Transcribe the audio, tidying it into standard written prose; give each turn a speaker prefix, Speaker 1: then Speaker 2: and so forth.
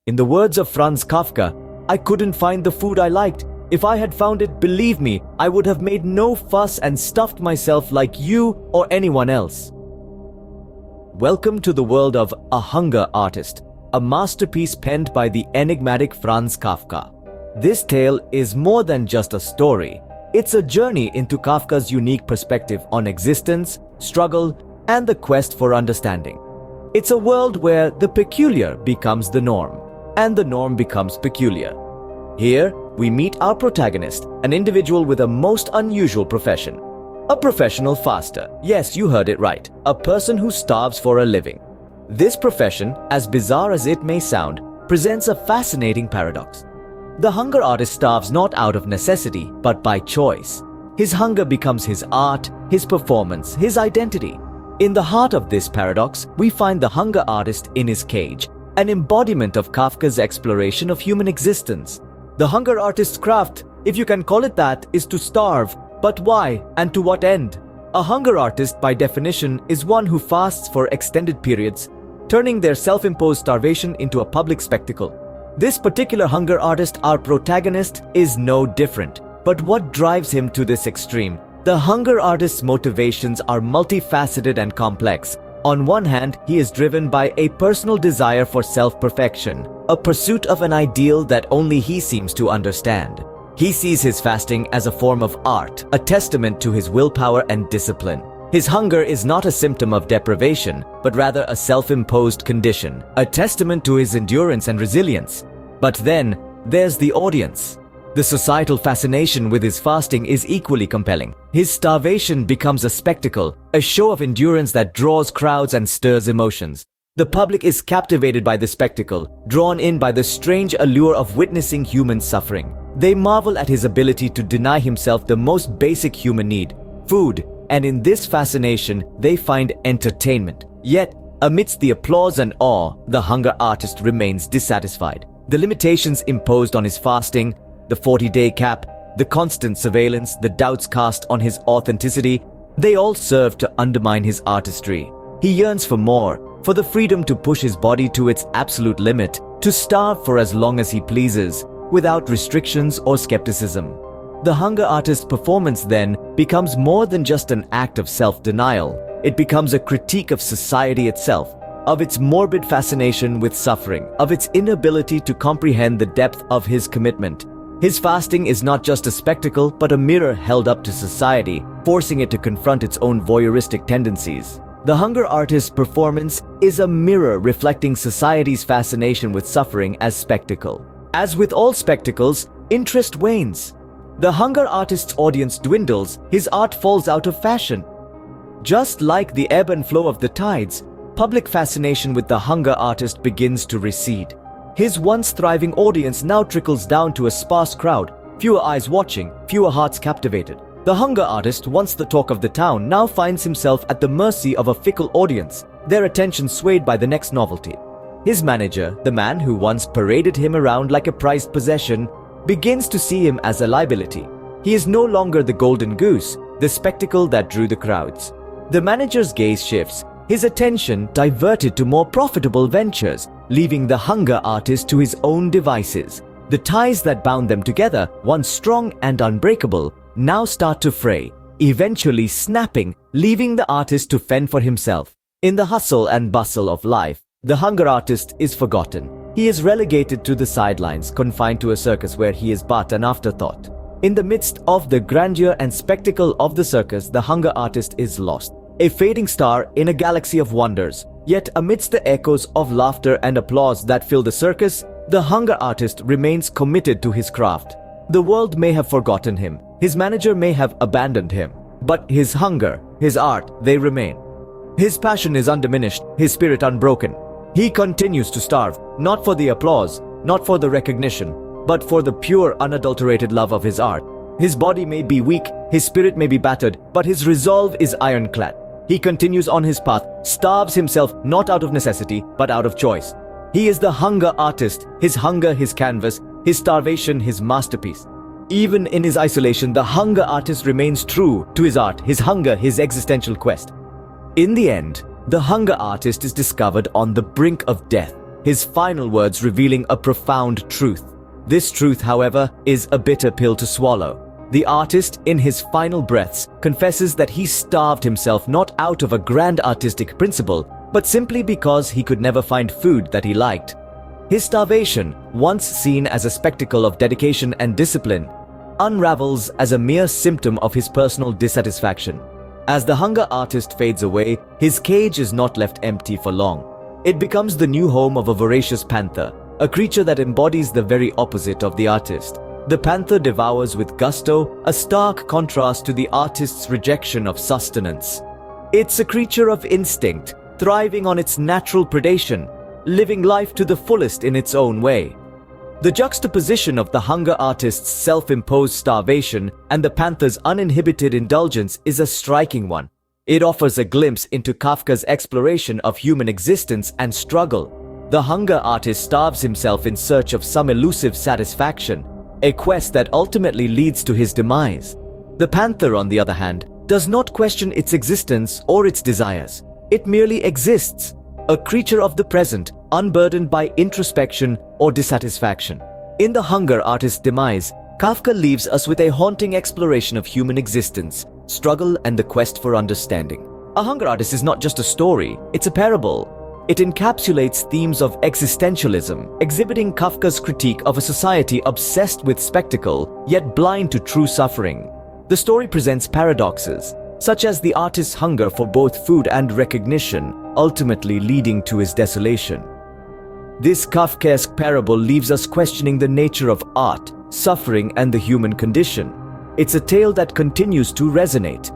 Speaker 1: In the words of Franz Kafka, "I couldn't find the food I liked. If I had found it, believe me, I would have made no fuss and stuffed myself like you or anyone else." Welcome to the world of A Hunger Artist, a masterpiece penned by the enigmatic Franz Kafka. This tale is more than just a story. It's a journey into Kafka's unique perspective on existence, struggle, and the quest for understanding. It's a world where the peculiar becomes the norm, and the norm becomes peculiar. Here, we meet our protagonist, an individual with a most unusual profession. A professional faster. Yes, you heard it right. A person who starves for a living. This profession, as bizarre as it may sound, presents a fascinating paradox. The hunger artist starves not out of necessity, but by choice. His hunger becomes his art, his performance, his identity. In the heart of this paradox, we find the hunger artist in his cage, an embodiment of Kafka's exploration of human existence. The hunger artist's craft, if you can call it that, is to starve. But why and to what end? A hunger artist, by definition, is one who fasts for extended periods, turning their self-imposed starvation into a public spectacle. This particular hunger artist, our protagonist, is no different. But what drives him to this extreme? The hunger artist's motivations are multifaceted and complex. On one hand, he is driven by a personal desire for self-perfection, a pursuit of an ideal that only he seems to understand. He sees his fasting as a form of art, a testament to his willpower and discipline. His hunger is not a symptom of deprivation, but rather a self-imposed condition, a testament to his endurance and resilience. But then, there's the audience. The societal fascination with his fasting is equally compelling. His starvation becomes a spectacle, a show of endurance that draws crowds and stirs emotions. The public is captivated by the spectacle, drawn in by the strange allure of witnessing human suffering. They marvel at his ability to deny himself the most basic human need, food, and in this fascination, they find entertainment. Yet, amidst the applause and awe, the hunger artist remains dissatisfied. The limitations imposed on his fasting, the 40-day cap, the constant surveillance, the doubts cast on his authenticity, they all serve to undermine his artistry. He yearns for more, for the freedom to push his body to its absolute limit, to starve for as long as he pleases, without restrictions or skepticism. The hunger artist's performance then becomes more than just an act of self-denial. It becomes a critique of society itself, of its morbid fascination with suffering, of its inability to comprehend the depth of his commitment. His fasting is not just a spectacle, but a mirror held up to society, forcing it to confront its own voyeuristic tendencies. The hunger artist's performance is a mirror reflecting society's fascination with suffering as spectacle. As with all spectacles, interest wanes. The hunger artist's audience dwindles, his art falls out of fashion. Just like the ebb and flow of the tides, public fascination with the hunger artist begins to recede. His once thriving audience now trickles down to a sparse crowd, fewer eyes watching, fewer hearts captivated. The hunger artist, once the talk of the town, now finds himself at the mercy of a fickle audience, their attention swayed by the next novelty. His manager, the man who once paraded him around like a prized possession, begins to see him as a liability. He is no longer the golden goose, the spectacle that drew the crowds. The manager's gaze shifts, his attention diverted to more profitable ventures, leaving the hunger artist to his own devices. The ties that bound them together, once strong and unbreakable, now start to fray, eventually snapping, leaving the artist to fend for himself. In the hustle and bustle of life, the hunger artist is forgotten. He is relegated to the sidelines, confined to a circus where he is but an afterthought. In the midst of the grandeur and spectacle of the circus, the hunger artist is lost, a fading star in a galaxy of wonders. Yet amidst the echoes of laughter and applause that fill the circus, the hunger artist remains committed to his craft. The world may have forgotten him, his manager may have abandoned him, but his hunger, his art, they remain. His passion is undiminished, his spirit unbroken. He continues to starve, not for the applause, not for the recognition, but for the pure, unadulterated love of his art. His body may be weak, his spirit may be battered, but his resolve is ironclad. He continues on his path, starves himself not out of necessity, but out of choice. He is the hunger artist, his hunger his canvas, his starvation his masterpiece. Even in his isolation, the hunger artist remains true to his art, his hunger, his existential quest. In the end, the hunger artist is discovered on the brink of death. his final words revealing a profound truth. This truth, however, is a bitter pill to swallow. The artist, in his final breaths, confesses that he starved himself not out of a grand artistic principle, but simply because he could never find food that he liked. His starvation, once seen as a spectacle of dedication and discipline, unravels as a mere symptom of his personal dissatisfaction. As the hunger artist fades away, his cage is not left empty for long. It becomes the new home of a voracious panther, a creature that embodies the very opposite of the artist. The panther devours with gusto, a stark contrast to the artist's rejection of sustenance. It's a creature of instinct, thriving on its natural predation, living life to the fullest in its own way. The juxtaposition of the hunger artist's self-imposed starvation and the panther's uninhibited indulgence is a striking one. It offers a glimpse into Kafka's exploration of human existence and struggle. The hunger artist starves himself in search of some elusive satisfaction, a quest that ultimately leads to his demise. The panther, on the other hand, does not question its existence or its desires. It merely exists, a creature of the present, unburdened by introspection or dissatisfaction. In the hunger artist's demise, Kafka leaves us with a haunting exploration of human existence, struggle, and the quest for understanding. A hunger artist is not just a story, it's a parable. It encapsulates themes of existentialism, exhibiting Kafka's critique of a society obsessed with spectacle, yet blind to true suffering. The story presents paradoxes, such as the artist's hunger for both food and recognition, ultimately leading to his desolation. This Kafkaesque parable leaves us questioning the nature of art, suffering, and the human condition. It's a tale that continues to resonate,